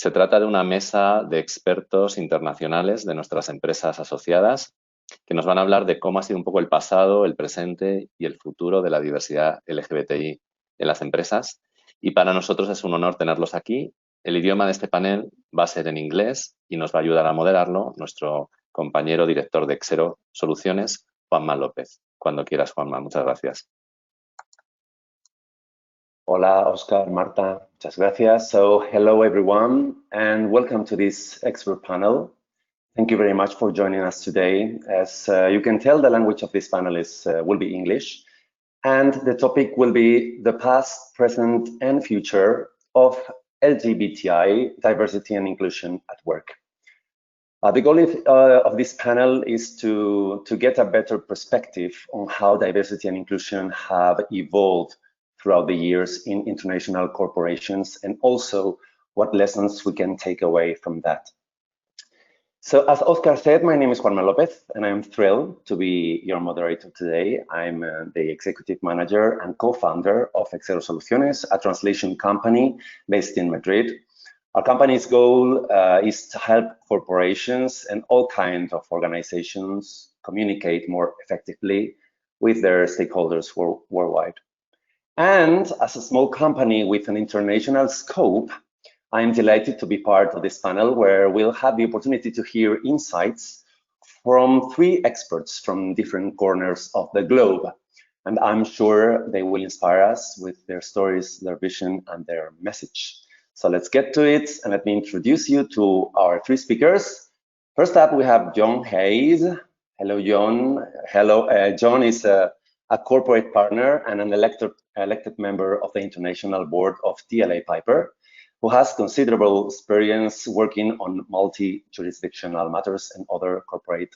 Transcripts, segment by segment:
Se trata de una mesa de expertos internacionales de nuestras empresas asociadas que nos van a hablar de cómo ha sido un poco el pasado, el presente y el futuro de la diversidad LGBTI en las empresas. Y para nosotros es un honor tenerlos aquí. El idioma de este panel va a ser en inglés y nos va a ayudar a moderarlo nuestro compañero director de Xero Soluciones, Juanma López. Cuando quieras, Juanma. Muchas gracias. Hola, Oscar, Marta, muchas gracias. So, hello everyone, and welcome to this expert panel. Thank you very much for joining us today. As you can tell, the language of this panel will be English, and the topic will be the past, present, and future of LGBTI, diversity and inclusion at work. The goal of this panel is to get a better perspective on how diversity and inclusion have evolved throughout the years in international corporations, and also what lessons we can take away from that. So as Oscar said, my name is Juanma Lopez, and I'm thrilled to be your moderator today. I'm the executive manager and co-founder of Xero Soluciones, a translation company based in Madrid. Our company's goal is to help corporations and all kinds of organizations communicate more effectively with their stakeholders worldwide. And as a small company with an international scope, I'm delighted to be part of this panel where we'll have the opportunity to hear insights from 3 experts from different corners of the globe. And I'm sure they will inspire us with their stories, their vision, and their message. So let's get to it, and let me introduce you to our 3 speakers. First up, we have John Hayes. Hello, John. Hello, John is a corporate partner and an elected member of the International Board of DLA Piper, who has considerable experience working on multi-jurisdictional matters and other corporate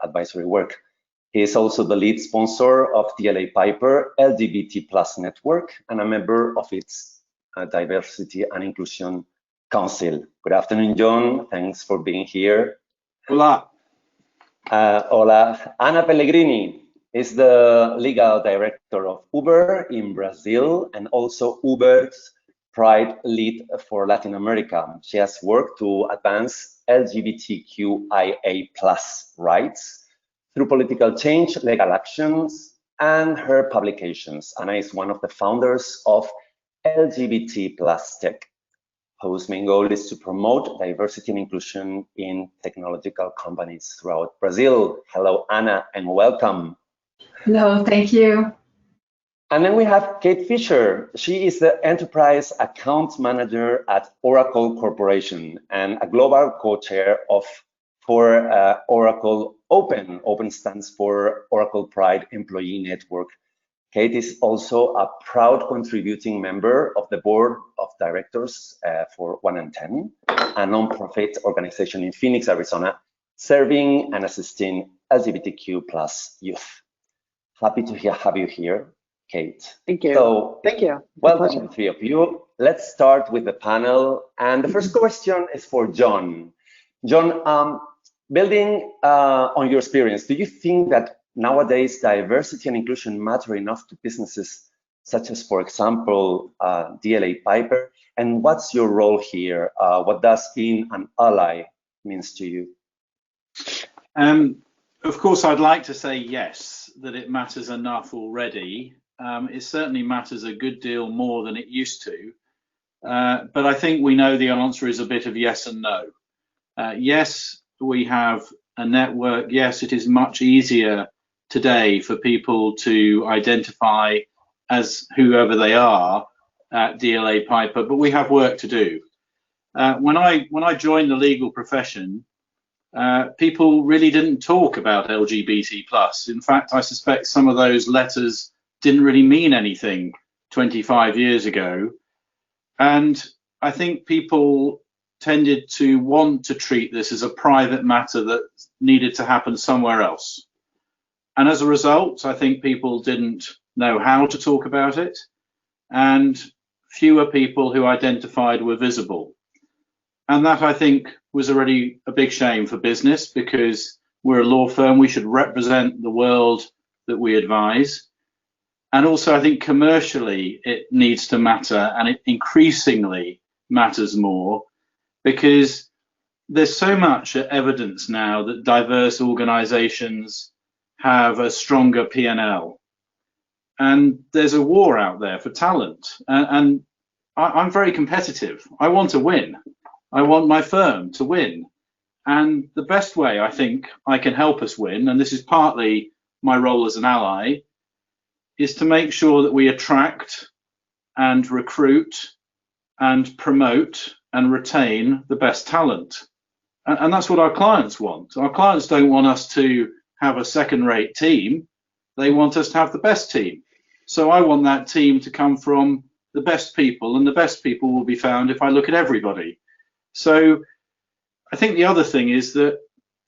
advisory work. He is also the lead sponsor of DLA Piper LGBT+ network and a member of its Diversity and Inclusion Council. Good afternoon, John. Thanks for being here. Hola. Hola. Ana Pellegrini is the legal director of Uber in Brazil and also Uber's Pride lead for Latin America. She has worked to advance LGBTQIA+ rights through political change, legal actions, and her publications. Ana is one of the founders of LGBT+ Tech, whose main goal is to promote diversity and inclusion in technological companies throughout Brazil. Hello, Ana, and welcome. Hello, thank you. And then we have Kate Fisher. She is the Enterprise Account Manager at Oracle Corporation and a global co-chair for Oracle Open. Open stands for Oracle Pride Employee Network. Kate is also a proud contributing member of the board of directors for 1 and 10, a non-profit organization in Phoenix, Arizona, serving and assisting LGBTQ+ youth. Happy to have you here, Kate. Thank you. So, thank you. Welcome, 3 of you. Let's start with the panel. And the first question is for John. John, building on your experience, do you think that nowadays diversity and inclusion matter enough to businesses such as, for example, DLA Piper? And what's your role here? What does being an ally means to you? Of course, I'd like to say yes, that it matters enough already. It certainly matters a good deal more than it used to. But I think we know the answer is a bit of yes and no. Yes, we have a network. Yes, it is much easier today for people to identify as whoever they are at DLA Piper, but we have work to do. When I joined the legal profession, people really didn't talk about LGBT+. In fact, I suspect some of those letters didn't really mean anything 25 years ago. And I think people tended to want to treat this as a private matter that needed to happen somewhere else. And as a result, I think people didn't know how to talk about it, and fewer people who identified were visible. And that, I think, was already a big shame for business, because we're a law firm, we should represent the world that we advise. And also, I think commercially it needs to matter, and it increasingly matters more, because there's so much evidence now that diverse organizations have a stronger P&L, and there's a war out there for talent, and I'm very competitive. I want to win. I want my firm to win, and the best way I think I can help us win, and this is partly my role as an ally, is to make sure that we attract and recruit and promote and retain the best talent. And that's what our clients want. Our clients don't want us to have a second-rate team. They want us to have the best team. So I want that team to come from the best people, and the best people will be found if I look at everybody. So I think the other thing is that,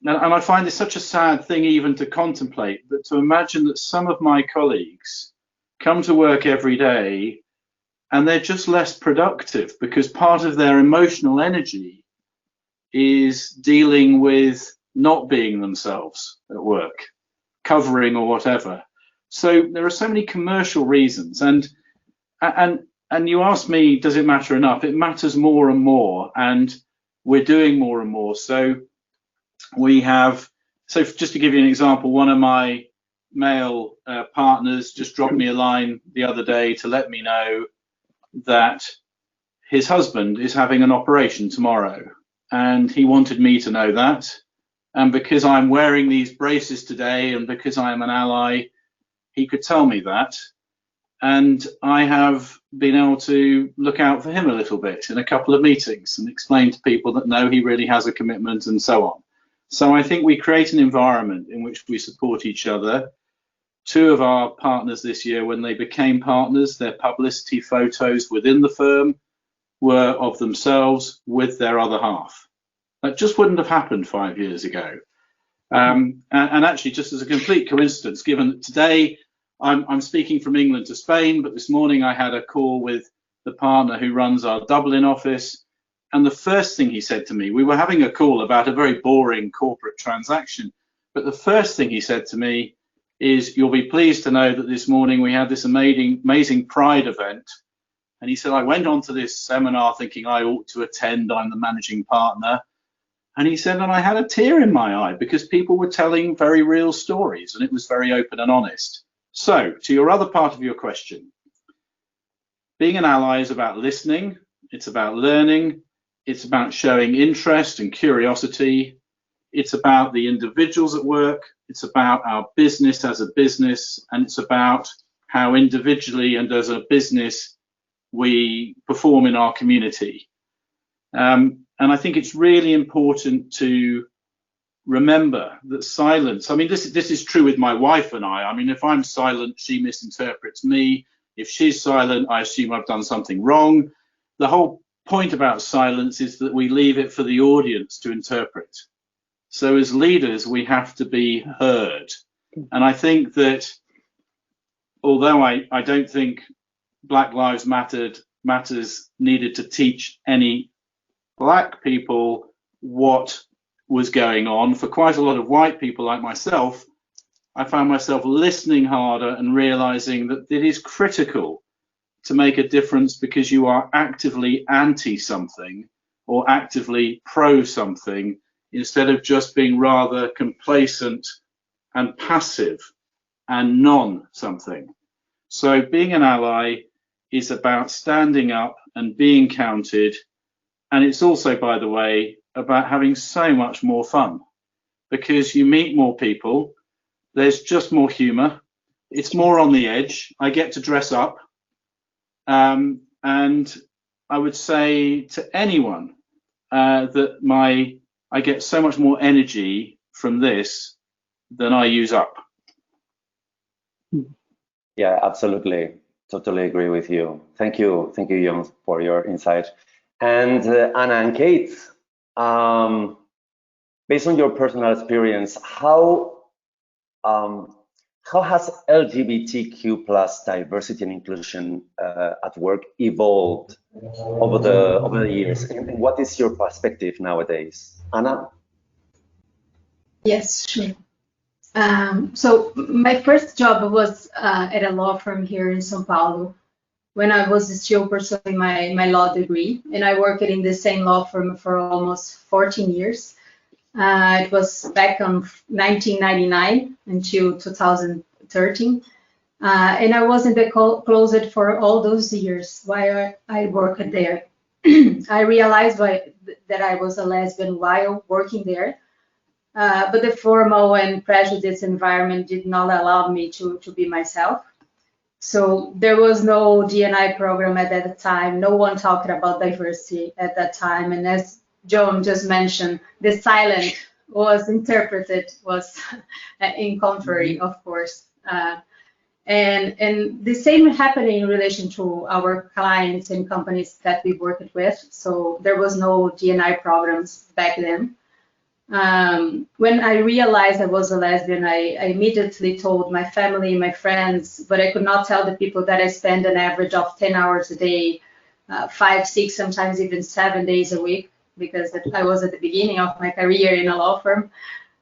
and I find this such a sad thing even to contemplate, but to imagine that some of my colleagues come to work every day and they're just less productive because part of their emotional energy is dealing with not being themselves at work, covering or whatever. So there are so many commercial reasons, and you asked me, does it matter enough? It matters more and more, and we're doing more and more. So we have, so just to give you an example, one of my male partners just dropped me a line the other day to let me know that his husband is having an operation tomorrow, and he wanted me to know that. And because I'm wearing these braces today, and because I am an ally, he could tell me that. And I have been able to look out for him a little bit in a couple of meetings and explain to people that no, he really has a commitment and so on. So I think we create an environment in which we support each other. Two of our partners this year, when they became partners, their publicity photos within the firm were of themselves with their other half. That just wouldn't have happened 5 years ago. And actually, just as a complete coincidence, given that today I'm speaking from England to Spain, but this morning I had a call with the partner who runs our Dublin office, and the first thing he said to me, we were having a call about a very boring corporate transaction, but the first thing he said to me is, you'll be pleased to know that this morning we had this amazing Pride event. And he said, I went on to this seminar thinking I ought to attend, I'm the managing partner. And he said, and I had a tear in my eye because people were telling very real stories and it was very open and honest. So to your other part of your question, being an ally is about listening, it's about learning, it's about showing interest and curiosity, it's about the individuals at work, it's about our business as a business, and it's about how individually and as a business we perform in our community. And I think it's really important to remember that silence, I mean, this is true with my wife and I mean, if I'm silent, she misinterprets me. If she's silent, I assume I've done something wrong. The whole point about silence is that we leave it for the audience to interpret. So as leaders, we have to be heard. And I think that although I don't think Black Lives Matters needed to teach any Black people what was going on, for quite a lot of white people like myself, I found myself listening harder and realizing that it is critical to make a difference because you are actively anti something or actively pro something instead of just being rather complacent and passive and non something. So being an ally is about standing up and being counted. And it's also, by the way, about having so much more fun because you meet more people. There's just more humor. It's more on the edge. I get to dress up. And I would say to anyone that I get so much more energy from this than I use up. Yeah, absolutely. Totally agree with you. Thank you, Jon, for your insight. And Anna and Kate, based on your personal experience, how has LGBTQ+ diversity and inclusion at work evolved over the years? And what is your perspective nowadays, Anna? Yes, sure. So my first job was at a law firm here in São Paulo. when I was still pursuing my law degree, and I worked in the same law firm for almost 14 years. It was back on 1999 until 2013. And I was in the closet for all those years while I worked there. I realized that I was a lesbian while working there, but the formal and prejudice environment did not allow me to be myself. So there was no D&I program at that time. No one talked about diversity at that time. And as John just mentioned, the silent was interpreted was in contrary, of course. And the same happened in relation to our clients and companies that we worked with. So there was no D&I programs back then. When I realized I was a lesbian, I immediately told my family, my friends, but I could not tell the people that I spend an average of 10 hours a day, 5, 6, sometimes even 7 days a week, because I was at the beginning of my career in a law firm.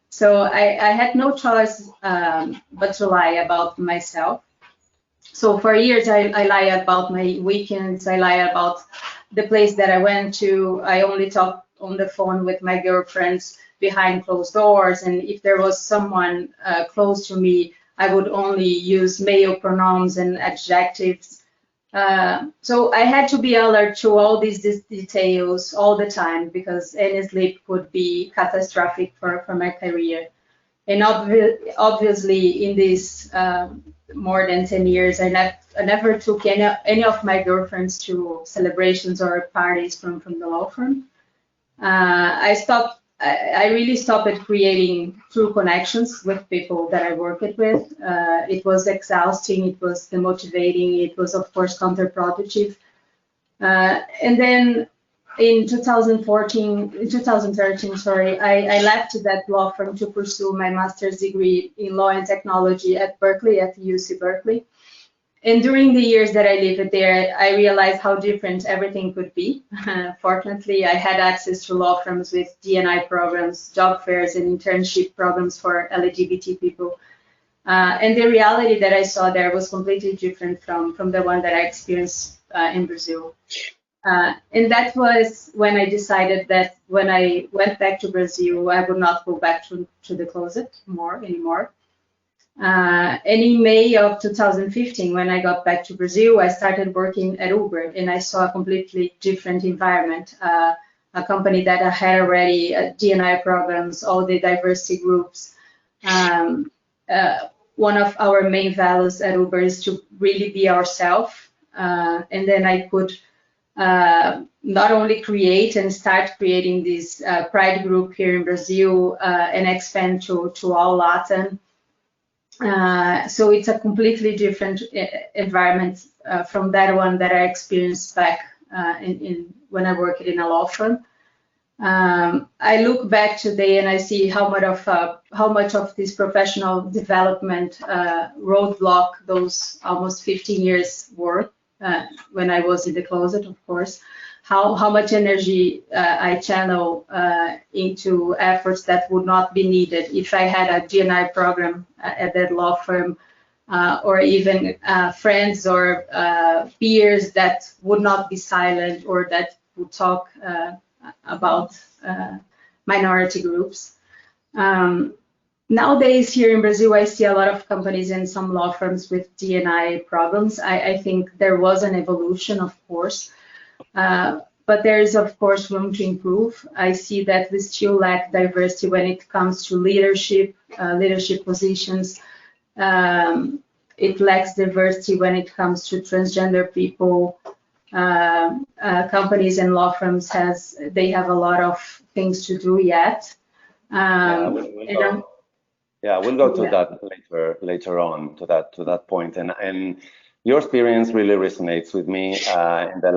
So I had no choice but to lie about myself. So for years, I lie about my weekends. I lie about the place that I went to. I only talk on the phone with my girlfriends behind closed doors. And if there was someone close to me, I would only use male pronouns and adjectives. So I had to be alert to all these details all the time, because any slip could be catastrophic for my career. And obviously, in this more than 10 years, I never took any of my girlfriends to celebrations or parties from the law firm. I really stopped creating true connections with people that I worked with. It was exhausting, it was demotivating, it was of course counterproductive. And then in 2013, sorry, I left that law firm to pursue my master's degree in law and technology at Berkeley, at UC Berkeley. And during the years that I lived there, I realized how different everything could be. Fortunately, I had access to law firms with D&I programs, job fairs, and internship programs for LGBT people. And the reality that I saw there was completely different from the one that I experienced in Brazil. And that was when I decided that when I went back to Brazil, I would not go back to the closet anymore. And in May of 2015, when I got back to Brazil, I started working at Uber, and I saw a completely different environment. A company that had already D&I programs, all the diversity groups. One of our main values at Uber is to really be ourselves. And then I could not only create and start creating this pride group here in Brazil and expand to all Latin. So it's a completely different environment from that one that I experienced back when I worked in a law firm. I look back today and I see how much of this professional development roadblock those almost 15 years were when I was in the closet, of course. How much energy I channel into efforts that would not be needed if I had a D&I program at that law firm, or even friends or peers that would not be silent or that would talk about minority groups. Nowadays here in Brazil, I see a lot of companies and some law firms with D&I programs. I think there was an evolution, of course. But there is, of course, room to improve. I see that we still lack diversity when it comes to leadership positions. It lacks diversity when it comes to transgender people. Companies and law firms have a lot of things to do yet. We'll go to that later on, to that point. And your experience really resonates with me in the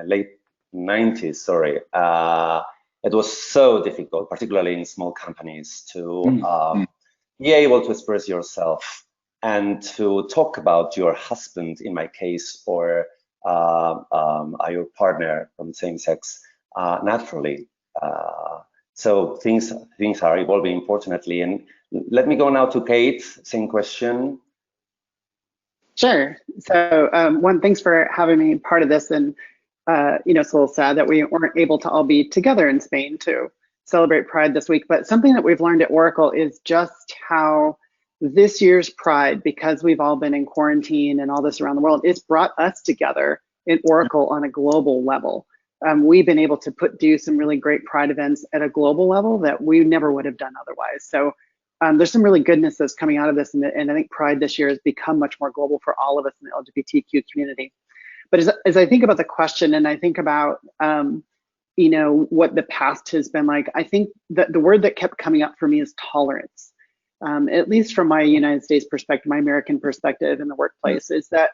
late 90s. Sorry, it was so difficult, particularly in small companies, to be able to express yourself and to talk about your husband, in my case, or your partner from the same sex naturally. So things are evolving, fortunately. And let me go now to Kate. Same question. Sure. So one, thanks for having me part of this. And, it's a little sad that we weren't able to all be together in Spain to celebrate Pride this week. But something that we've learned at Oracle is just how this year's Pride, because we've all been in quarantine and all this around the world, it's brought us together in Oracle on a global level. We've been able to do some really great Pride events at a global level that we never would have done otherwise. So there's some really goodness that's coming out of this, and I think Pride this year has become much more global for all of us in the LGBTQ community. But as I think about the question, and I think about what the past has been like, I think that the word that kept coming up for me is tolerance. At least from my United States perspective, my American perspective in the workplace, is that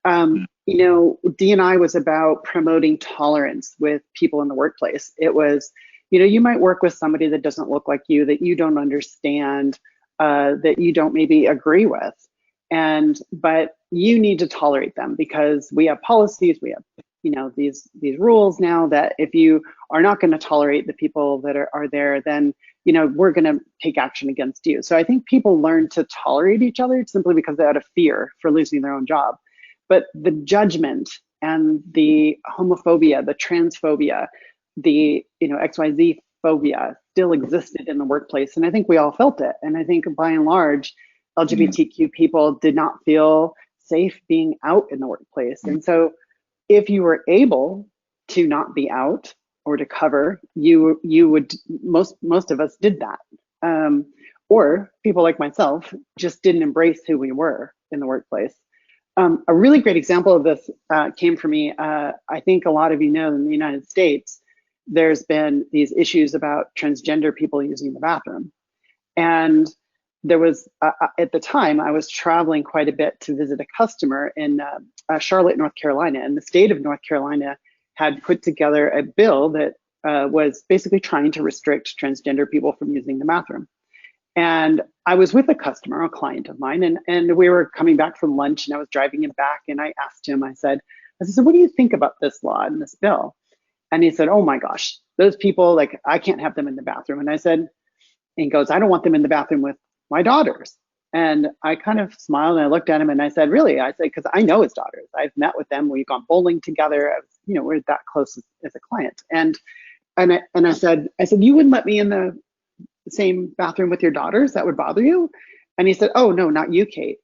D&I was about promoting tolerance with people in the workplace. It was, you might work with somebody that doesn't look like you, that you don't understand, that you don't maybe agree with, but you need to tolerate them because we have policies, we have these rules now that if you are not going to tolerate the people that are there, then we're going to take action against you. So I think people learn to tolerate each other simply because they're out of fear for losing their own job. But the judgment and the homophobia, the transphobia, the XYZ phobia still existed in the workplace, and I think we all felt it. And I think by and large, LGBTQ people did not feel safe being out in the workplace. And so if you were able to not be out or to cover, you would, most of us did that. Or people like myself just didn't embrace who we were in the workplace. A really great example of this came from me. I think a lot of you know in the United States, there's been these issues about transgender people using the bathroom. And there was, at the time, I was traveling quite a bit to visit a customer in Charlotte, North Carolina. And the state of North Carolina had put together a bill that was basically trying to restrict transgender people from using the bathroom. And I was with a customer, a client of mine, and we were coming back from lunch, and I was driving him back, and I asked him, I said, so what do you think about this law and this bill? And he said, oh my gosh, those people, like, I can't have them in the bathroom. And I said, and he goes, I don't want them in the bathroom with my daughters. And I kind of smiled and I looked at him and I said, really? I said, because I know his daughters. I've met with them. We've gone bowling together. We're that close as a client. And I said, you wouldn't let me in the same bathroom with your daughters? That would bother you? And he said, oh, no, not you, Kate.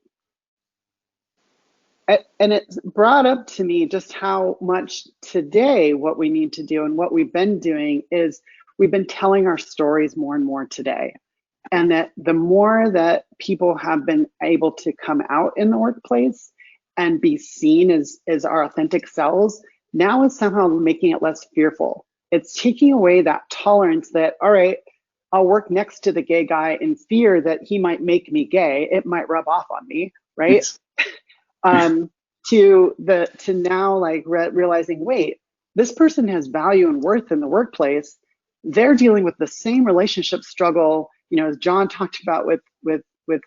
And it brought up to me just how much today what we need to do and what we've been doing is we've been telling our stories more and more today. And that the more that people have been able to come out in the workplace and be seen as our authentic selves, now is somehow making it less fearful. It's taking away that tolerance that, all right, I'll work next to the gay guy in fear that he might make me gay. It might rub off on me, right? To now like realizing, wait, this person has value and worth in the workplace. They're dealing with the same relationship struggle, as John talked about with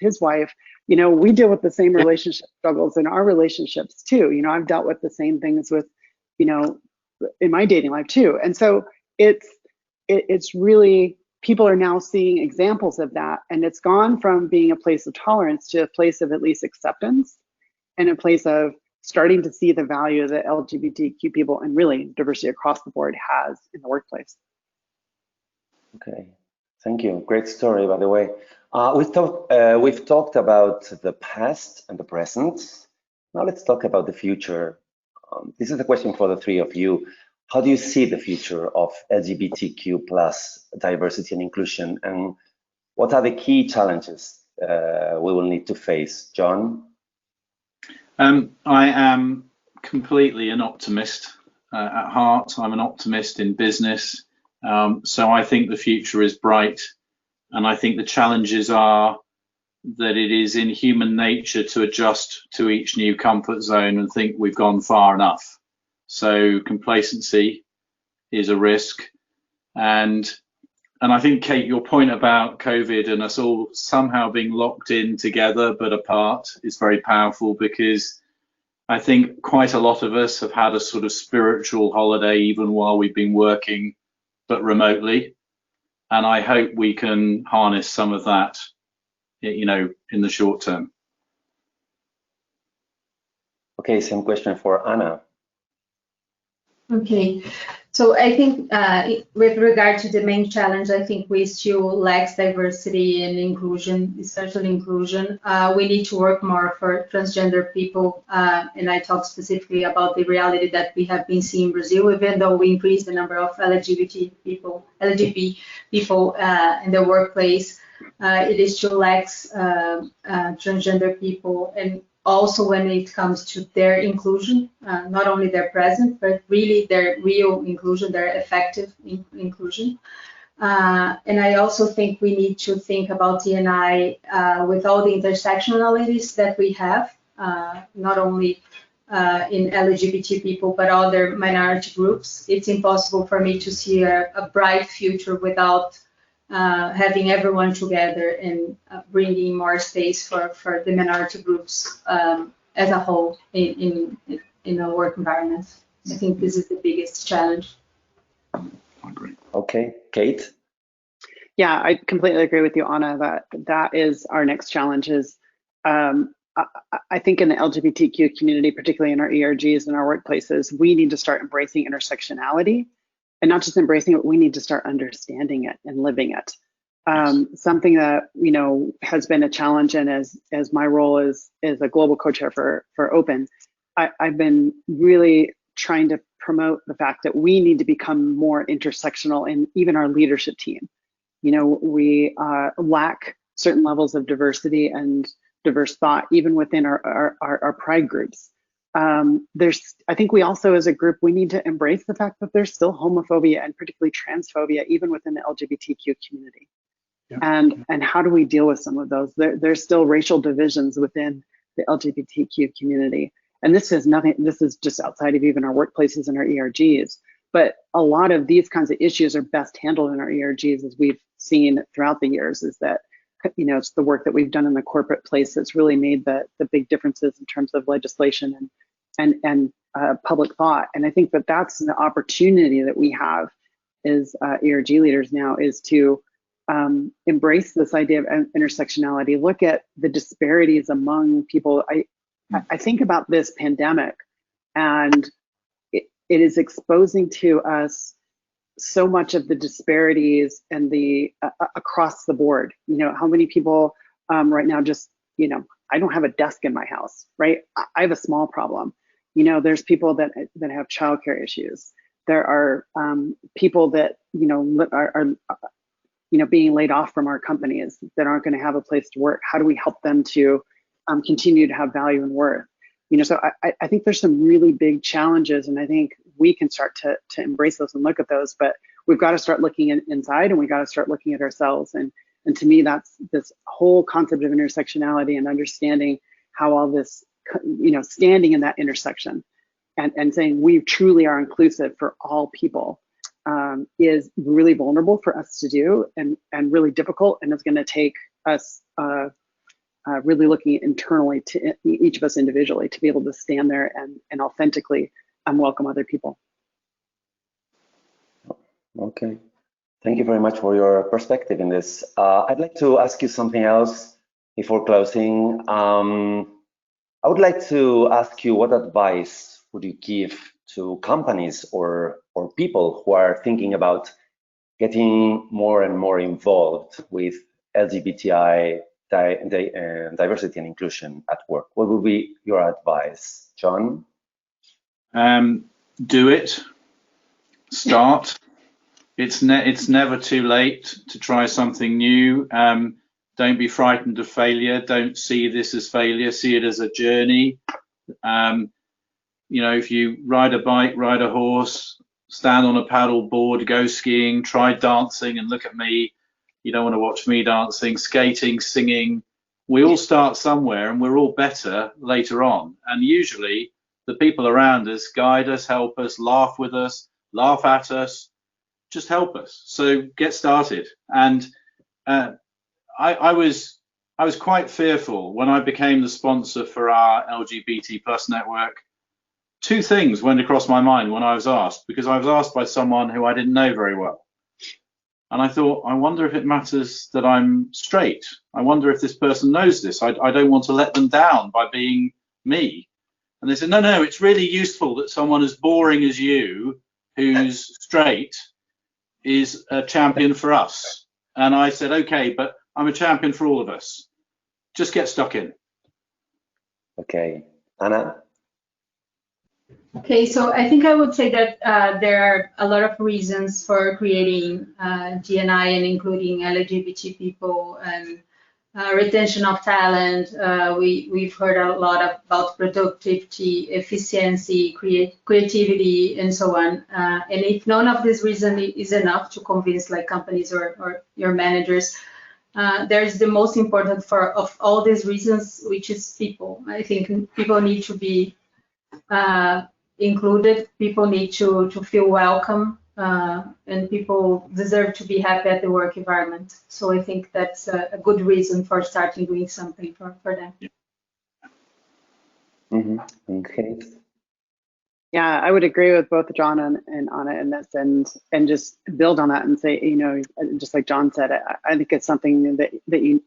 his wife. We deal with the same relationship struggles in our relationships too. I've dealt with the same things with, in my dating life too. And so it's really, people are now seeing examples of that, and it's gone from being a place of tolerance to a place of at least acceptance, and a place of starting to see the value that LGBTQ people and really diversity across the board has in the workplace. Okay, thank you. Great story, by the way. We've talked about the past and the present. Now let's talk about the future. This is a question for the three of you. How do you see the future of LGBTQ plus diversity and inclusion, and what are the key challenges we will need to face? John? I am completely an optimist at heart. I'm an optimist in business. So I think the future is bright, and I think the challenges are that it is in human nature to adjust to each new comfort zone and think we've gone far enough. So complacency is a risk. And I think, Kate, your point about COVID and us all somehow being locked in together but apart is very powerful, because I think quite a lot of us have had a sort of spiritual holiday even while we've been working, but remotely. And I hope we can harness some of that, in the short term. Okay, same question for Anna. Okay, so I think with regard to the main challenge, I think we still lack diversity and inclusion, especially inclusion. We need to work more for transgender people, and I talk specifically about the reality that we have been seeing in Brazil. Even though we increase the number of LGBT people in the workplace, it is still lacks transgender people, and also when it comes to their inclusion, not only their present, but really their real inclusion, their effective inclusion. And I also think we need to think about D&I with all the intersectionalities that we have, not only in LGBT people, but other minority groups. It's impossible for me to see a bright future without having everyone together and bringing more space for the minority groups as a whole in a work environment. I think this is the biggest challenge. I agree. Okay, Kate? Yeah, I completely agree with you, Anna, that is our next challenge is, I think in the LGBTQ community, particularly in our ERGs and our workplaces, we need to start embracing intersectionality. And not just embracing it, we need to start understanding it and living it. Something that has been a challenge, and as my role is a global co-chair for Open, I've been really trying to promote the fact that we need to become more intersectional in even our leadership team. We lack certain levels of diversity and diverse thought even within our pride groups. I think we also as a group, we need to embrace the fact that there's still homophobia and particularly transphobia even within the LGBTQ community. Yeah. And how do we deal with some of those? There's still racial divisions within the LGBTQ community. And this is just outside of even our workplaces and our ERGs. But a lot of these kinds of issues are best handled in our ERGs, as we've seen throughout the years, is that it's the work that we've done in the corporate place that's really made the big differences in terms of legislation and public thought. And I think that's the opportunity that we have as ERG leaders now, is to embrace this idea of intersectionality, look at the disparities among people. I think about this pandemic, and it is exposing to us so much of the disparities and the across the board. How many people right now just, I don't have a desk in my house, right? I have a small problem. There's people that have childcare issues. There are people that, are being laid off from our companies that aren't going to have a place to work. How do we help them to continue to have value and worth? So I think there's some really big challenges, and I think we can start to embrace those and look at those, but we've got to start looking inside, and we got to start looking at ourselves. And to me, that's this whole concept of intersectionality and understanding how all this, standing in that intersection and saying we truly are inclusive for all people is really vulnerable for us to do, and really difficult, and it's going to take us really looking internally to each of us individually to be able to stand there and authentically welcome other people. Okay, thank you very much for your perspective in this. I'd like to ask you something else before closing. I would like to ask you, what advice would you give to companies or people who are thinking about getting more and more involved with LGBTI diversity and inclusion at work? What would be your advice, John? Do it. Start. It's never too late to try something new. Don't be frightened of failure. Don't see this as failure. See it as a journey. If you ride a bike, ride a horse, stand on a paddle board, go skiing, try dancing, and look at me. You don't want to watch me dancing, skating, singing. We all start somewhere, and we're all better later on. And usually the people around us guide us, help us, laugh with us, laugh at us, just help us. So get started. And I was quite fearful when I became the sponsor for our LGBT plus network. Two things went across my mind when I was asked, because I was asked by someone who I didn't know very well. And I thought, I wonder if it matters that I'm straight. I wonder if this person knows this. I don't want to let them down by being me. And they said, no, no, it's really useful that someone as boring as you, who's straight, is a champion for us. And I said, okay, but I'm a champion for all of us. Just get stuck in. Okay, Anna? Okay, so I think I would say that there are a lot of reasons for creating D&I and including LGBT people and retention of talent. We've heard a lot about productivity, efficiency, creativity, and so on. And if none of this reason is enough to convince like companies or your managers, there's the most important of all these reasons, which is people. I think people need to be included. People need to feel welcome, and people deserve to be happy at the work environment. So I think that's a good reason for starting doing something for them. Mm-hmm. Okay. Yeah, I would agree with both John and Anna in this, and just build on that and say, you know, just like John said, I think it's something that you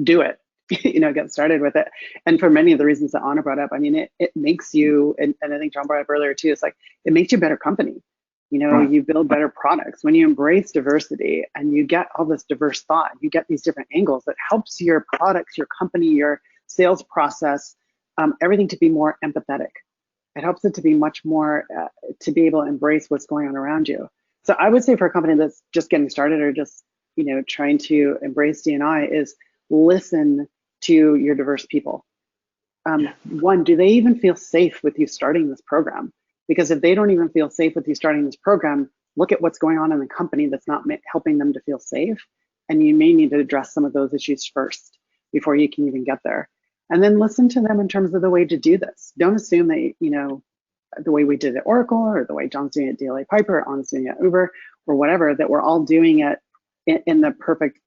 do it. You know, get started with it. And for many of the reasons that Anna brought up, I mean, it makes you, and I think John brought up earlier too, it's like, it makes you a better company. You know, you build better products. When you embrace diversity and you get all this diverse thought, you get these different angles that helps your products, your company, your sales process, everything to be more empathetic. It helps it to be much more, to be able to embrace what's going on around you. So I would say for a company that's just getting started or just, you know, trying to embrace D&I is listen to your diverse people. One, do they even feel safe with you starting this program? Because if they don't even feel safe with you starting this program, look at what's going on in the company that's not helping them to feel safe. And you may need to address some of those issues first before you can even get there. And then listen to them in terms of the way to do this. Don't assume that, you know, the way we did at Oracle or the way John's doing it at DLA Piper, Anna's doing it at Uber, or whatever, that we're all doing it in the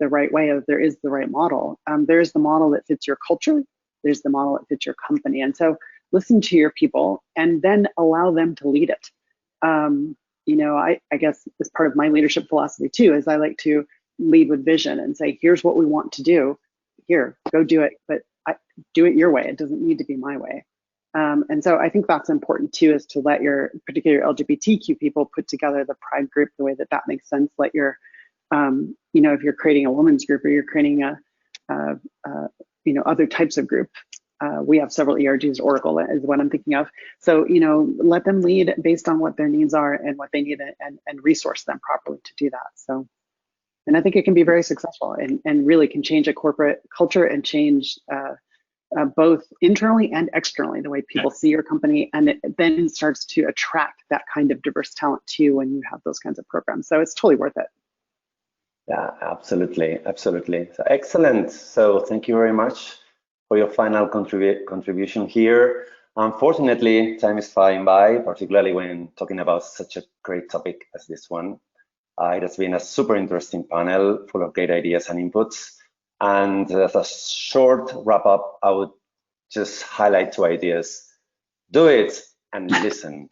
right way. There is the right model. There's the model that fits your culture. There's the model that fits your company. And so listen to your people and then allow them to lead it. You know, I guess as part of my leadership philosophy too, is I like to lead with vision and say, here's what we want to do. Here, go do it, but do it your way. It doesn't need to be my way. And so I think that's important too, is to let your particular LGBTQ people put together the pride group the way that makes sense. Let your you know, if you're creating a women's group or you're creating a you know, other types of group, we have several ERGs. Oracle is what I'm thinking of. So, you know, let them lead based on what their needs are and what they need, and resource them properly to do that. So, and I think it can be very successful and really can change a corporate culture and change both internally and externally the way people see your company, and it then starts to attract that kind of diverse talent too when you have those kinds of programs. So it's totally worth it. Yeah, absolutely, absolutely. So excellent. So thank you very much for your final contribution here. Unfortunately, time is flying by, particularly when talking about such a great topic as this one. It has been a super interesting panel full of great ideas and inputs. And as a short wrap up, I would just highlight two ideas. Do it and listen.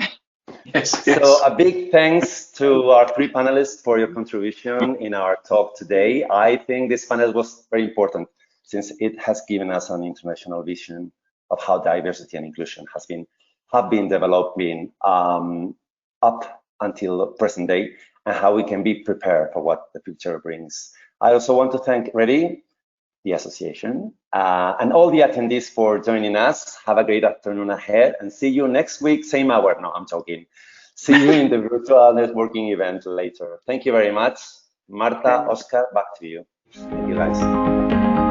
Yes. So a big thanks to our three panelists for your contribution in our talk today. I think this panel was very important since it has given us an international vision of how diversity and inclusion have been developing up until present day, and how we can be prepared for what the future brings. I also want to thank REDI, the association, and all the attendees for joining us. Have a great afternoon ahead, and see you next week, same hour. No, I'm joking. See you in the virtual networking event later. Thank you very much. Marta, Oscar, back to you. Thank you, guys.